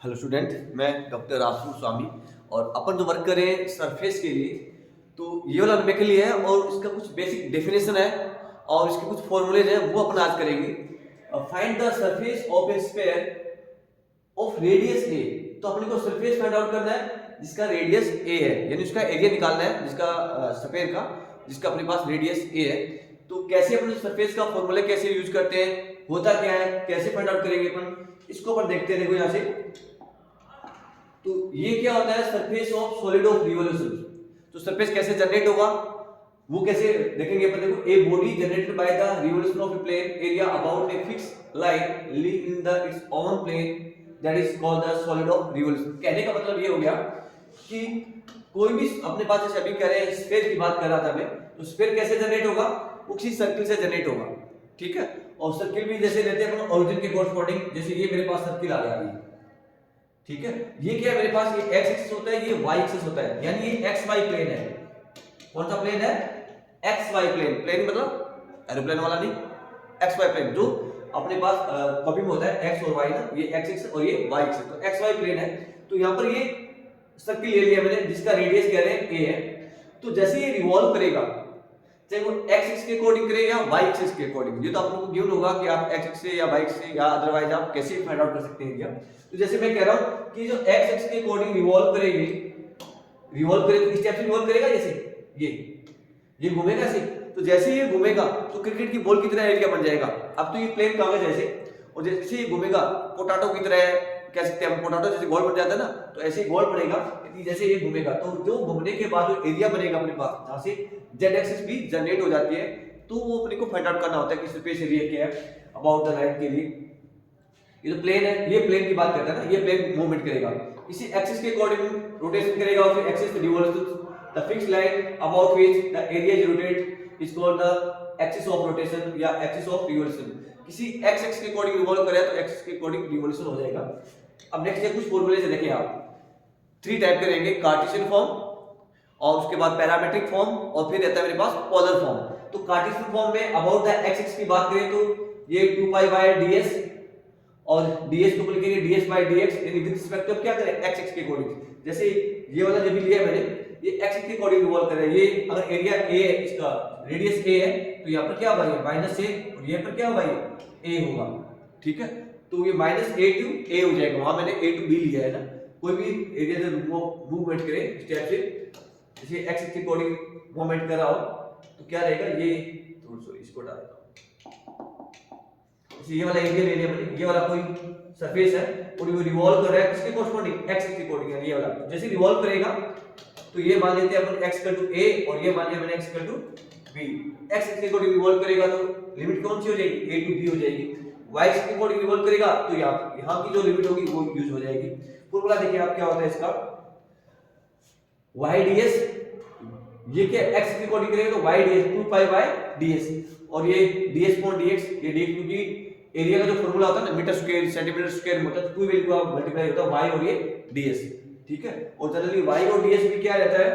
Hello student, मैं doctor Raju स्वामी और अपन जो वर्क करें सरफेस के लिए, तो ये वाला के लिए है और इसका कुछ बेसिक डेफिनेशन है और इसके कुछ फॉर्मूलेज हैं, वो अपन आज करेंगे। Find the surface of a sphere of radius a. तो अपने को सरफेस फाइंड आउट करना है जिसका रेडियस ए है, यानी उसका एरिया निकालना है जिसका स्फीयर का, जिसका अपने पास रेडियस ए है। तो कैसे अपन सरफेस का फॉर्मूला कैसे यूज करते हैं, होता क्या है, कैसे फाइंड आउट करेंगे अपन, इसको अपन देखते हैं। देखो यहाँ से, तो ये क्या होता है, surface of solid of revolution. तो सरफेस कैसे जनरेट होगा वो कैसे देखेंगे अपन। देखो, a body generated by the revolution of a plane area about a fix line living in the its own plane, that is called the solid of revolution. कहने का मतलब ये हो गया कि कोई भी अपने पास, जैसे अभी कह रहे हैं स्फीयर की बात कर रहा था मैं, तो स्फीयर कैसे जनरेट होगा, वो किसी सर्किल से जनरेट होगा, ठीक है। और सर्किल भी जैसे लेते हैं अपन ओरिजिन के कोरस्पॉन्डिंग, जैसे ये मेरे पास सर्किल आ गया है, ठीक है। ये क्या है मेरे पास, ये x एक्सिस होता है, ये y एक्सिस होता है, यानी ये x y प्लेन है। कौन सा प्लेन है, x y प्लेन। प्लेन मतलब एरोप्लेन वाला नहीं, x y प्लेन जो अपने पास कॉपी में होता है, x और y ना, ये x एक्सिस और ये y एक्सिस, तो x y प्लेन है। तो यहां पर ये सर्किल ले लिया मैंने जिसका रेडियस कह रहे हैं a है। तो जैसे ये रिवॉल्व करेगा, चाहे वो x एक्सिस के अकॉर्डिंग करे या y एक्सिस के अकॉर्डिंग, ये तो आप लोगों को गिवन होगा कि आप x एक्सिस से या y एक्सिस से या अदरवाइज आप कैसे फाइंड आउट कर सकते हैं क्या। तो जैसे मैं कह रहा हूं कि जो x एक्सिस के अकॉर्डिंग रिवॉल्व करेगी, रिवॉल्व करे तो इस टाइप से रिवॉल्व करेगा, जैसे ये घूमेगा ऐसे। तो जैसे ये घूमेगा तो क्रिकेट की बॉल की तरह एरिया बन जाएगा। अब तो ये प्लेन कागज ऐसे, और जैसे ये घूमेगा पोटैटो की तरह, कह सकते हैं पोटैटो जैसे गोल बन जाता है ना, तो ऐसे ही गोल बनेगा। जैसे ये घूमेगा तो जो घूमने के बाद जो एरिया बनेगा अपने पास, जहां से जेड एक्सिस भी जनरेट हो जाती है, तो वो अपने को फाइंड आउट करना होता है कि सरफेस एरिया क्या है अबाउट द लाइन के लिए। ये जो प्लेन है, ये प्लेन की बात करता है ना, ये प्लेन मूवमेंट करेगा, इसी एक्सिस के अकॉर्डिंग रोटेशन करेगा, और फिर axis revolves the fixed line about which the area is rotate is called the axis of rotation या एक्सिस ऑफ रिवॉल्यूशन। किसी एक्स एक्सिस के अकॉर्डिंग रिवॉल्व करे तो एक्सिस के अकॉर्डिंग रिवॉल्यूशन हो जाएगा। अब नेक्स्ट है कुछ फॉर्मूले से देखिए आप, 3 टाइप के रहेंगे, कार्टेशियन फॉर्म और उसके बाद पैरामेट्रिक फॉर्म और फिर रहता है मेरे पास पोलर फॉर्म। तो कार्टेशियन फॉर्म में अबाउट द एक्स एक्सिस की बात करें तो ये 2 पाई बाय ds और ds को लिखेंगे ds बाय dx, यानी विद रिस्पेक्ट टू क्या करें, x एक्सिस के अकॉर्डिंग। जैसे ये वाला जो भी लिया है मैंने, ये x एक्सिस के अकॉर्डिंग रिवॉल्व कर रहा है। ये अगर एरिया a है, इसका रेडियस a है, तो यहां पर क्या होगा, ये -a, और यहां पर क्या होगा, ये a होगा, ठीक है। तो ये -a to a हो जाएगा, वहां मैंने a to b लिया है ना। कोई भी एरिया से मूवमेंट करे इस टाइप से, जैसे x एक्सिस के अकॉर्डिंग मूवमेंट कर रहा हो, तो क्या रहेगा, ये थोड़ा इसको डाल देता हूं। जैसे ये वाला एरिया ले लिया मैंने, ये वाला कोई सरफेस है और ये रिवॉल्व कर रहा है किसके कोरस्पॉन्डिंग, x एक्सिस के अकॉर्डिंग, ये वाला। जैसे रिवॉल्व करेगा तो ये मान लेते हैं अपन x a और ये मान लिया मैंने x b। x एक्सिस के अकॉर्डिंग रिवॉल्व करेगा तो लिमिट कौन सी हो जाएगी, a to b हो जाएगी। y एक्सिस के अकॉर्डिंग रिवॉल्व करेगा तो यहां की जो लिमिट होगी वो यूज हो जाएगी। फॉर्मूला देखिए आप क्या होता है इसका, y ds, ये क्या x के अकॉर्डिंग करेंगे तो y ds 2 pi by ds, और ये ds अपॉन dx, ये dx क्योंकि एरिया का जो फॉर्मूला होता है ना, मीटर स्क्वायर सेंटीमीटर स्क्वायर में होता है, तो 2 वैल्यू का मल्टीप्लाई होता है y और ये ds, ठीक है। और जनरली y और ds भी क्या रहता है,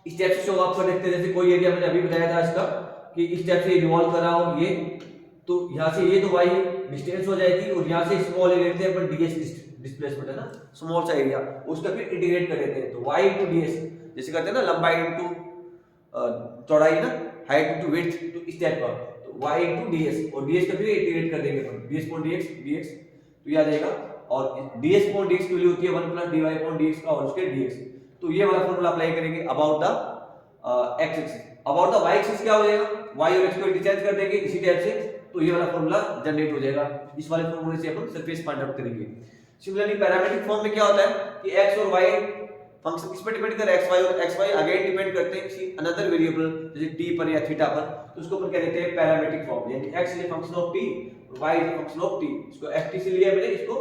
इस टाइप से शो आपको देखते हैं। जैसे कोई एरिया मैंने अभी बताया था इसका कि इस टाइप से रिवॉल्व कर रहा हो ये, तो यहां से ये तो y डिस्टेंस हो जाएगी, और यहां से स्मॉल एरिया लेते हैं अपन ds डिस्प्लेसमेंट है ना, स्मॉल सा एरिया, उसका फिर इंटीग्रेट कर देते हैं। तो y into ds, जैसे करते हैं ना लंबाई इनटू चौड़ाई ना, हाइट इनटू विड्थ, तो इस टाइप का, तो y into ds, और ds का फिर इंटीग्रेट कर देंगे अपन, ds upon dx, तो ये आ जाएगा। और ds upon dx की वैल्यू होती है 1 + dy upon dx का और उसके dx। तो ये वाला फॉर्मूला अप्लाई करेंगे about the x axis. About the y axis क्या हो जाएगा, y और x को इंटरचेंज कर देंगे इसी टाइप से, तो ये वाला फॉर्मूला जनरेट हो जाएगा। इस वाले फॉर्मूले से अपन सरफेस फाइंड आउट करेंगे। सिमिलरली पैरामेट्रिक फॉर्म में क्या होता है कि x और y फंक्शन किस पर डिपेंड कर रहा है, xy, और xy अगेन डिपेंड करते हैं किसी अनदर वेरिएबल जैसे t पर या थीटा पर, तो उसको अपन कह देते हैं पैरामेट्रिक फॉर्म, यानी x is a function of t, y is a function of t। इसको ft से लिया मैंने, इसको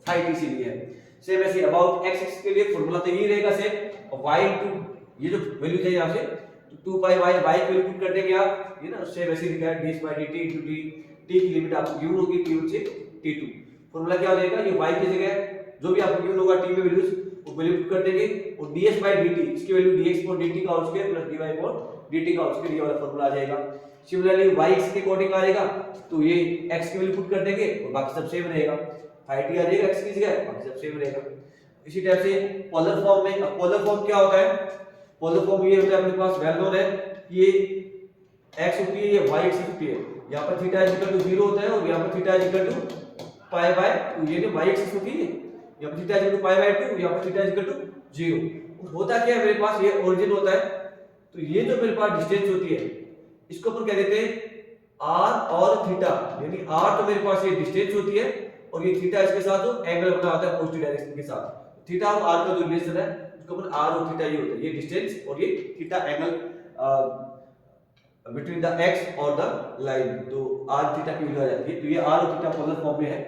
phi t से लिया है। सेम ऐसे अबाउट x एक्सिस के लिए फॉर्मूला तो यही रहेगा सेम, और y इनटू ये जो वैल्यू चाहिए यहां से, तो 2 पाई y y की वैल्यू पुट कर देंगे आप, ये ना सेम ऐसे लिखा है ds by dt into t, t की लिमिट आपको गिवन होगी t1 से t2। फॉर्मूला क्या हो जाएगा, ये y की जगह जो भी आपको गिवन होगा t में वैल्यूज वो वैल्यू पुट कर देंगे, और ds by dt, इसकी वैल्यू dx upon dt का और square plus dy upon dt का और स्क्वायर, ये वाला फॉर्मूला आ जाएगा। सिमिलरली y एक्सिस के अकॉर्डिंग आएगा तो ये x की वैल्यू पुट कर देंगे और बाकी सब सेम रहेगा। फाइव टी आ जाएगा x की जगह, बाकी सब सेम रहेगा। इसी टाइप से पोलर फॉर्म में, अब पोलर फॉर्म क्या होता है, पोलर फॉर्म ये होता है अपने पास वेल नोन है, ये x होती है, ये y एक्सिस होती है, यहाँ पर थीटा इज इक्वल टू 0 होता है और यहाँ पर theta is equal to pi by 2, ये y एक्सिस होती है, यहाँ पर theta is equal to pi by 2, यहाँ पर थीटा इज इक्वल टू 0। होता क्या है मेरे पास, ये ओरिजिन होता है, तो ये जो मेरे पास डिस्टेंस होती है इसको अपन कह देते हैं r और थीटा, यानी r तो मेरे पास ये डिस्टेंस होती है और ये थीटा इसके साथ जो एंगल बना होता है पॉजिटिव डायरेक्शन के साथ, थीटा और r का जो रिलेशन है उसको अपन r और थीटा ये होता है, ये डिस्टेंस और ये theta angle between the x और द लाइन, तो r थीटा की वैल्यू आ जाती है। तो ये r और थीटा पोलर फॉर्म में है,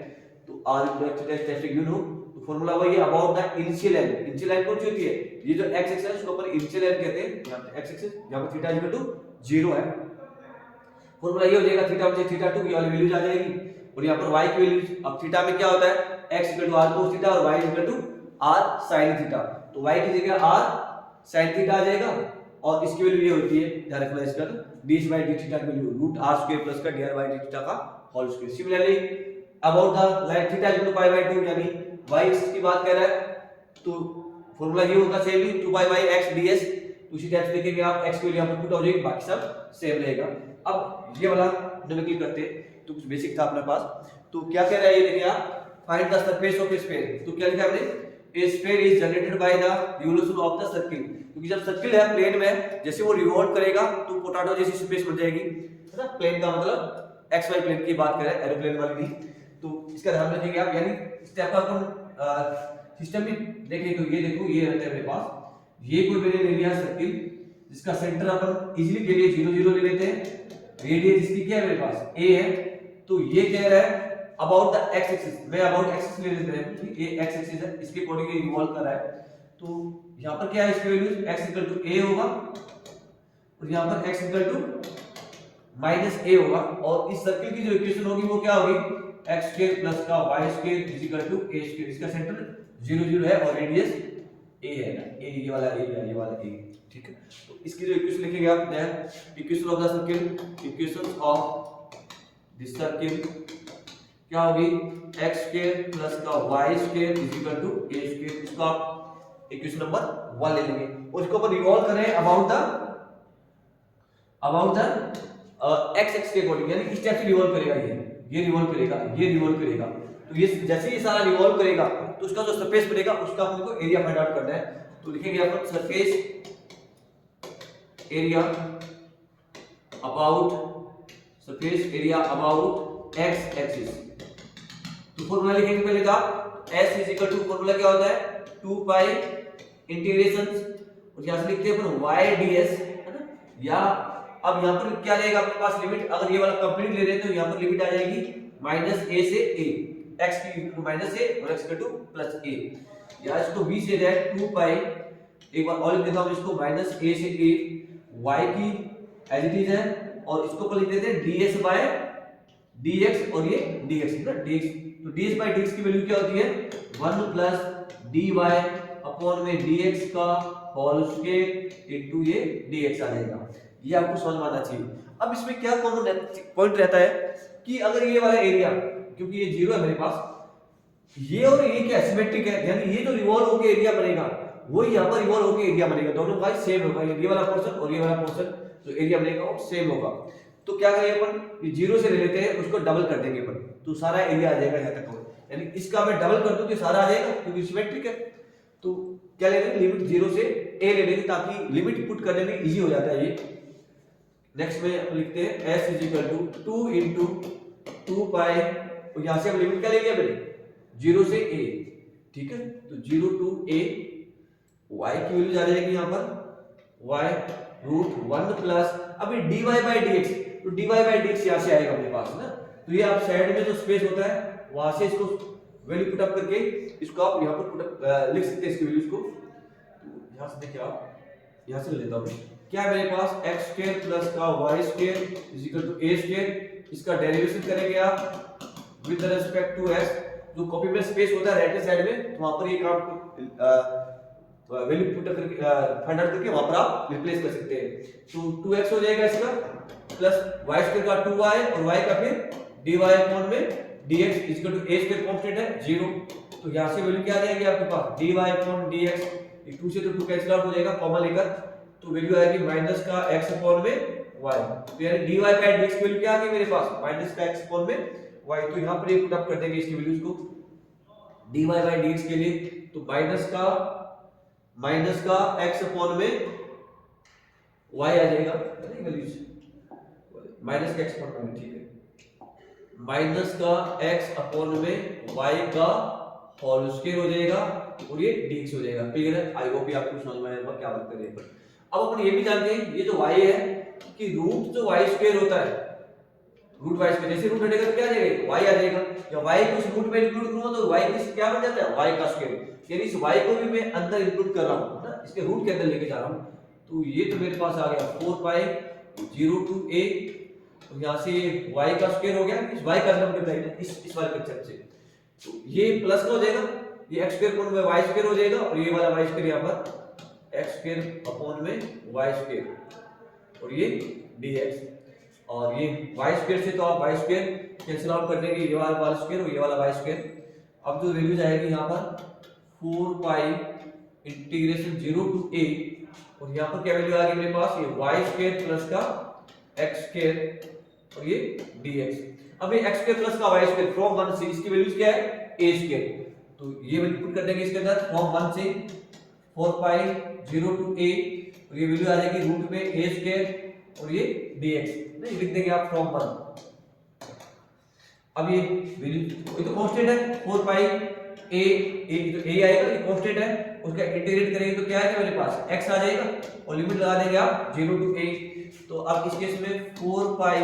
तो r theta is test given हो, तो फार्मूला वही है about the initial line. Initial line कौन सी होती है, ये जो x एक्सिस है उसको अपन इनिशियल लाइन कहते हैं, यहां पे x एक्सिस, यहां पर थीटा इक्वल टू 0 है, फार्मूला ये हो जाएगा थीटा बटे थीटा 2 ये वाली वैल्यूज आ जाएगी, और यहां पर y की वैल्यूज, अब थीटा में क्या होता है x equal to r cos theta और y equal to r sin theta, तो y की जगह r sin थीटा आ जाएगा और इसकी वैल्यू ये होती है, ध्यान रखना इसका, d बाय d थीटा की value root r square plus का d बाय d थीटा का whole square. Similarly about the line theta equal to pi by 2, यानी y एक्सिस की बात कर रहा है, तो फार्मूला ये होगा same he 2 pi by x ds, तो इसी टाइप से देखेंगे आप x की वैल्यू यहां पर पुट हो जाएगी, बाकी सब सेम रहेगा। अब ये वाला नोमेनक्लेचर करते हैं, तो कुछ बेसिक था अपने पास, तो क्या कह रहा है ये देखिए आप, find the surface of a sphere, तो क्या लिखा है हमने, ए sphere is generated by the revolution of the circle, क्योंकि जब सर्किल है प्लेन में, जैसे वो रिवॉल्व करेगा तो पोटैटो जैसी स्पेस बन जाएगी, है ना, प्लेन का मतलब एक्स वाई प्लेन की बात कर रहे हैं, एरोप्लेन वाली नहीं, तो इसका ध्यान रखिएगा आप, यानी इस टाइप का अपन सिस्टम में देखें, तो ये देखो ये रहता है मेरे पास, ये कोई मैंने ले लिया सर्किल जिसका सेंटर अपन इजीली के लिए 0 0 ले लेते हैं, रेडियस इसकी क्या है मेरे पास a है, तो ये कह रहा है अबाउट द x एक्सिस, मैं अबाउट एक्सिस ले लेते हैं, ये x एक्सिस है, इसके अकॉर्डिंग ये रिवॉल्व कर रहा है, तो यहां पर क्या है इसकी value x equal to a होगा और यहां पर x equal to minus a होगा, और इस सर्किल की जो इक्वेशन होगी वो क्या होगी, x स्क्वायर प्लस का y square is equal to a square, इसका सेंटर 0 0 है और रेडियस a है ना, a ये वाला a, ठीक है। तो इसकी जो इक्वेशन लिखेंगे आप, equation of the circle, equation of this circle क्या होगी, x स्क्वायर प्लस का y square is equal to a square, इसको आप इक्वेशन नंबर 1 ले लेंगे, और इसको अपन रिवॉल्व करें अबाउट द x एक्सिस के अकॉर्डिंग, यानी इस टाइप से रिवॉल्व करेगा, ये रिवॉल्व करेगा, ये रिवॉल्व करेगा, तो ये जैसे ही सारा रिवॉल्व करेगा तो उसका जो सरफेस बनेगा उसका अपन को एरिया फाइंड आउट करना है, तो लिखेंगे अपन surface area about x axis, तो फॉर्मूला लिखेंगे पहले का s is equal to, formula क्या होता है 2 पाई इंटीग्रेशन, और यहां से लिखते हैं अपन y ds, है ना, या अब यहां पर क्या रहेगा अपने पास लिमिट, अगर ये वाला कंप्लीट ले रहे हैं तो यहां पर लिमिट आ जाएगी -a से a, x की इक्वल टू -a और x इक्वल टू +a, या इसको b से दैट 2 पाई, एक बार और लिख देता हूं इसको -a से a, y की एज इट इज है, और इसको अपन लिख देते हैं ds बाय dx, और ये dx है ना, dx, तो ds बाय dx की वैल्यू क्या होती है 1 प्लस dy अपॉन में dx का होल स्क्वायर इनटू ये dx आ जाएगा, ये आपको समझ में आना चाहिए। अब इसमें क्या कॉमन पॉइंट रहता है कि अगर ये वाला एरिया, क्योंकि ये 0 है मेरे पास, ये और ये क्या सिमेट्रिक है, यानी ये जो रिवॉल्व होकर एरिया बनेगा वो यहाँ पर रिवॉल्व होकर एरिया बनेगा, दोनों का सेम होगा, ये वाला पोर्शन और ये वाला पोर्शन जो एरिया बनेगा वो सेम होगा, तो क्या करेंगे अपन, ये 0 से ले लेते हैं, उसको डबल कर देंगे अपन, तो सारा एरिया आ जाएगा यहाँ तक, यानी इसका मैं डबल कर दूं तो सारा आ जाएगा क्योंकि सिमेट्रिक है, तो क्या ले लेंगे लिमिट 0 से a ले लेंगे ताकि लिमिट पुट करने में इजी हो जाता है ये। नेक्स्ट में अपन लिखते हैं s is equal to 2 into 2 pi, तो यहाँ से हम लिमिट क्या ले लिया मैंने 0 से a, ठीक है, तो 0 टू a, y की वैल्यू आ जाएगी यहाँ पर y रूट 1 प्लस, अभी dy बाय dx, तो dy बाय dx यहाँ से आएगा अपने पास ना, तो ये आप साइड में जो स्पेस होता है वहां से इसको वैल्यू पुट अप करके इसको आप यहाँ पर पुट अप लिख सकते हैं इसकी वैल्यूज को, तो यहाँ से देखिए आप यहाँ से ले लेता हूँ, क्या है मेरे पास x स्क्वायर प्लस का y square is equal to a square, इसका डेरिवेशन करेंगे आप विद रिस्पेक्ट टू x, जो कॉपी में स्पेस होता है राइट हैंड साइड में, तो वहां पर ये काम वैल्यू पुट करके फाइंड आउट करके वहां पर आप रिप्लेस कर सकते हैं, तो 2x हो जाएगा इसका प्लस y स्क्वायर का 2y और y का फिर dy अपॉन में dx equal to a square constant है 0, तो यहाँ से वैल्यू क्या आ जाएगी आपके पास dy अपॉन dx, 2 से तो 2 कैंसिल आउट हो जाएगा कॉमन लेकर, तो वैल्यू आएगी माइनस का x अपॉन में y, तो यानी dy बाय dx की वैल्यू क्या आ गई मेरे पास माइनस का x अपॉन में y, तो यहाँ पर ये पुट अप कर देंगे इसकी वैल्यूज को dy बाय dx के लिए, तो माइनस का x अपॉन में y आ जाएगा वैल्यूज माइनस का x अपॉन में, ठीक है, माइनस का x अपॉन में y का होल स्क्वायर हो जाएगा और ये dx हो जाएगा, क्लियर है। आई होप आपको समझ में आएगा क्या बात कर रहे हैं। अब अपन ये भी जानते हैं ये जो y है कि रूट जो y स्क्वायर होता है, रूट y स्क्वायर, जैसे रूट हटेगा तो क्या आ जाएगा y आ जाएगा, या y को इस रूट में इंक्लूड करूंगा तो y किस क्या बन जाता है y का स्क्वायर, यानी इस y को भी मैं अंदर इंक्लूड कर रहा हूं ना, इसके रूट के अंदर लेके जा रहा हूं, तो ये तो मेरे पास आ गया 4 पाई 0 टू a, तो यहां से y का स्क्वायर हो गया, इस y का मल्टीप्लाई है इस वाले कंसेप्ट से, तो ये प्लस का हो जाएगा, ये x स्क्वायर अपॉन में y स्क्वायर हो जाएगा, और ये वाला y स्क्वायर यहां पर x स्क्वायर अपॉन में y स्क्वायर और ये dx, और ये y स्क्वायर से तो आप y स्क्वायर कैंसिल आउट कर देंगे, ये वाला स्क्वायर और ये वाला y स्क्वायर। अब जो वैल्यू जाएगी यहां पर 4 पाई इंटीग्रेशन 0 टू a, और यहां पर क्या वैल्यू आ गई मेरे पास ये y स्क्वायर प्लस का x स्क्वायर और ये dx। अब ये x स्क्वायर प्लस का y स्क्वायर फ्रॉम 1 से इसकी वैल्यूज क्या है a स्क्वायर, तो ये वैल्यू पुट कर देंगे इसके अंदर फ्रॉम 1 से 4 पाई 0 टू a, और ये वैल्यू आ जाएगी रूट में a स्क्वायर और ये dx, नहीं लिख देंगे आप फ्रॉम 1। अब ये वैल्यू ये तो कांस्टेंट है 4 पाई a तो a आएगा, ये कांस्टेंट है, उसका इंटीग्रेट करेंगे तो क्या आएगा मेरे पास x आ जाएगा, और लिमिट लगा देंगे आप 0 टू a, तो अब इस केस में 4 पाई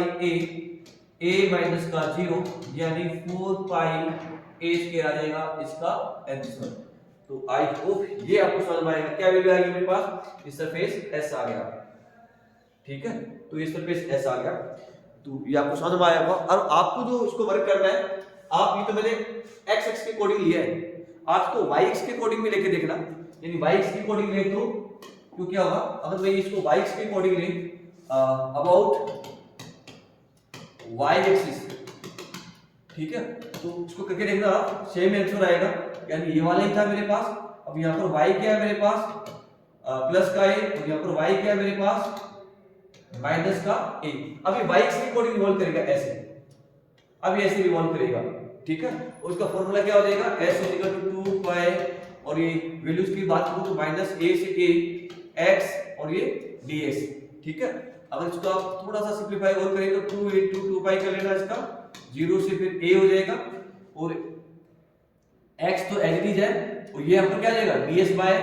a माइनस का 0 यानी 4 पाई a स्क्वायर आ जाएगा इसका आंसर। तो आई होप ये आपको समझ में आएगा, क्या वैल्यू आएगी मेरे पास इस सरफेस s आ गया, ठीक है, तो ये सरफेस s आ गया, तो ये आपको समझ में आया होगा। और आपको जो इसको वर्क करना है, आप ये तो मैंने x एक्स के अकॉर्डिंग लिया है, आपको y एक्स के अकॉर्डिंग भी लेके देखना, यानी y एक्स के अकॉर्डिंग ले तो क्या होगा, अगर मैं इसको y एक्स के अकॉर्डिंग ले अबाउट y एक्सिस, ठीक है, तो इसको करके देखना आप सेम आंसर आएगा, यानी ये वाला ही था मेरे पास, अब यहाँ पर y क्या है मेरे पास प्लस का a, और यहाँ पर y क्या है मेरे पास माइनस का a। अब ये y एक्स के अकॉर्डिंग रिवॉल्व करेगा ऐसे, अब ये ऐसे रिवॉल्व करेगा, ठीक है, और उसका फार्मूला क्या हो जाएगा s इक्वल टू 2 पाई, और ये वैल्यूज की बात करूं तो माइनस a से a x और ये dx, ठीक है। अगर इसको आप थोड़ा सा सिंपलीफाई और करें तो 2 into 2 पाई कर लेना, इसका 0 से फिर a हो जाएगा, और x तो एज इट इज है, और ये आपको क्या आ जाएगा ds बाय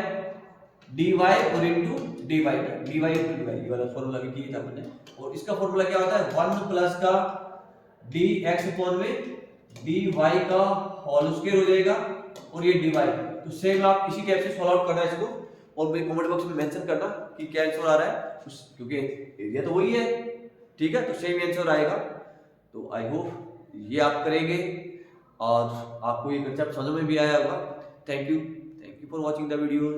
dy और इनटू dy into dy, ये वाला फार्मूला भी किया था हमने, और इसका फार्मूला क्या होता है 1 प्लस का dx अपॉन में dy का होल स्क्वायर हो जाएगा, और ये dy, तो सेम आप इसी टाइप से सॉल्व आउट करना है इसको, और मेरे कमेंट बॉक्स में मेंशन करना कि क्या आंसर आ रहा है, क्योंकि एरिया तो वही है, ठीक है, तो सेम आंसर आएगा। तो आई होप ये आप करेंगे और आपको ये कंसेप्ट समझ में भी आया होगा। Thank you for watching the video.